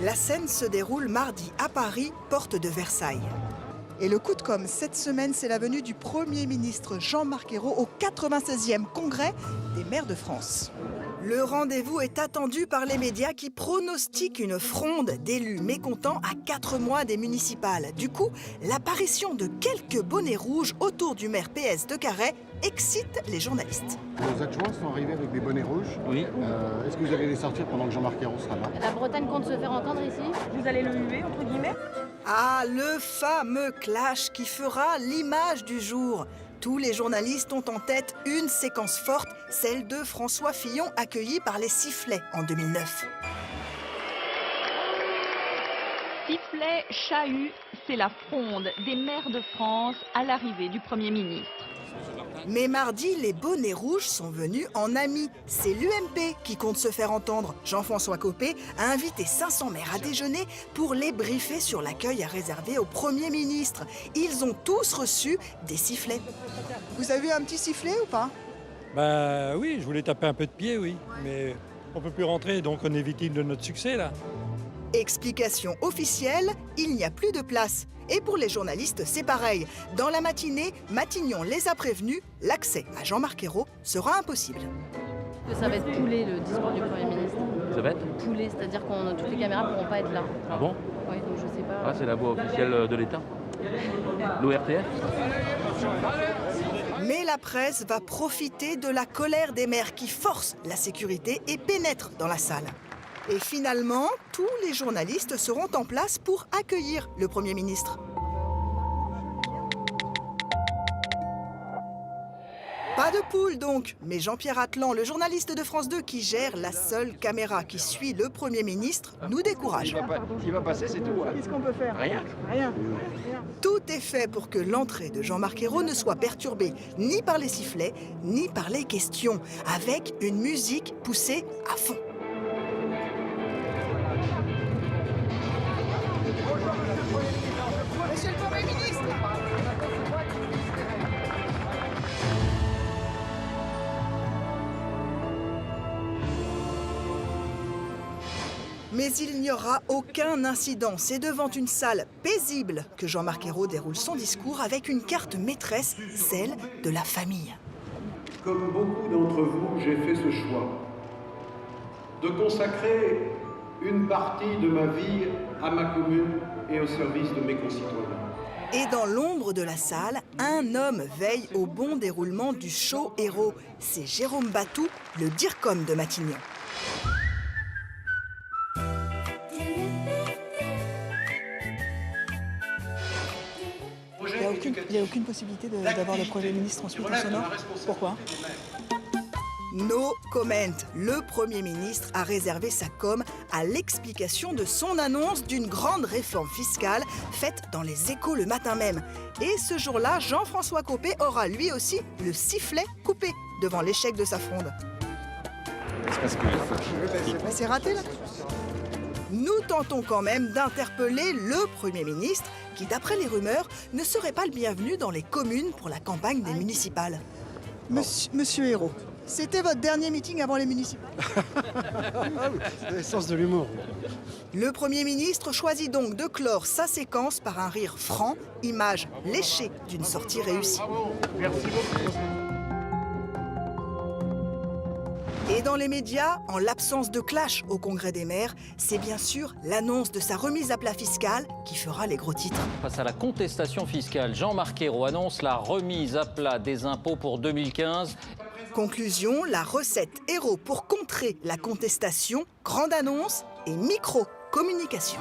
La scène se déroule mardi à Paris, porte de Versailles. Et le coup de com' cette semaine, c'est la venue du Premier ministre Jean-Marc Ayrault au 96e congrès des maires de France. Le rendez-vous est attendu par les médias qui pronostiquent une fronde d'élus mécontents à 4 mois des municipales. Du coup, l'apparition de quelques bonnets rouges autour du maire PS de Carhaix excite les journalistes. Les adjoints sont arrivés avec des bonnets rouges. Oui. Est-ce que vous allez les sortir pendant que Jean-Marc Ayrault sera là? La Bretagne compte se faire entendre ici. Vous allez le huer, entre guillemets? Ah, le fameux clash qui fera l'image du jour. Tous les journalistes ont en tête une séquence forte, celle de François Fillon accueilli par les sifflets en 2009. Sifflet, chahut, c'est la fronde des maires de France à l'arrivée du Premier ministre. Mais mardi, les bonnets rouges sont venus en amis. C'est l'UMP qui compte se faire entendre. Jean-François Copé a invité 500 maires à déjeuner pour les briefer sur l'accueil à réserver au Premier ministre. Ils ont tous reçu des sifflets. Vous avez eu un petit sifflet ou pas? Bah oui, je voulais taper un peu de pied, oui. Mais on ne peut plus rentrer, donc on est victime de notre succès, là. Explication officielle, il n'y a plus de place. Et pour les journalistes, c'est pareil. Dans la matinée, Matignon les a prévenus, l'accès à Jean-Marc Ayrault sera impossible. Que ça va être poulé le discours du Premier ministre. Ça va être? Poulé, c'est-à-dire que toutes les caméras ne pourront pas être là. Ah bon? Oui, donc je sais pas. Ah, c'est la voix officielle de l'État? L'ORTF? Mais la presse va profiter de la colère des maires qui forcent la sécurité et pénètrent dans la salle. Et finalement, tous les journalistes seront en place pour accueillir le Premier ministre. Pas de poule donc, mais Jean-Pierre Atlan, le journaliste de France 2 qui gère la seule caméra qui suit le Premier ministre, nous décourage. Il va passer, c'est tout. Qu'est-ce qu'on peut faire? Rien. Rien. Tout est fait pour que l'entrée de Jean-Marc Ayrault ne soit perturbée ni par les sifflets, ni par les questions, avec une musique poussée à fond. Monsieur le Premier ministre! Mais il n'y aura aucun incident. C'est devant une salle paisible que Jean-Marc Ayrault déroule son discours avec une carte maîtresse, celle de la famille. Comme beaucoup d'entre vous, j'ai fait ce choix de consacrer une partie de ma vie à ma commune et au service de mes concitoyens. Et dans l'ombre de la salle, un homme veille au bon déroulement du show Ayrault. C'est Jérôme Batou, le DIRCOM de Matignon. Il n'y a aucune possibilité d'avoir le Premier ministre ensuite en sonore. Pourquoi? No comment. Le Premier ministre a réservé sa com à l'explication de son annonce d'une grande réforme fiscale faite dans les Échos le matin même. Et ce jour-là, Jean-François Copé aura lui aussi le sifflet coupé devant l'échec de sa fronde. C'est raté là. Nous tentons quand même d'interpeller le Premier ministre qui, d'après les rumeurs, ne serait pas le bienvenu dans les communes pour la campagne des municipales. Monsieur Ayrault, c'était votre dernier meeting avant les municipales. C'est le sens de l'humour. Le Premier ministre choisit donc de clore sa séquence par un rire franc, image léchée d'une sortie réussie. Merci beaucoup. Et dans les médias, en l'absence de clash au Congrès des maires, c'est bien sûr l'annonce de sa remise à plat fiscale qui fera les gros titres. Face à la contestation fiscale, Jean-Marc Ayrault annonce la remise à plat des impôts pour 2015. Conclusion, la recette Ayrault pour contrer la contestation, grande annonce et micro-communication.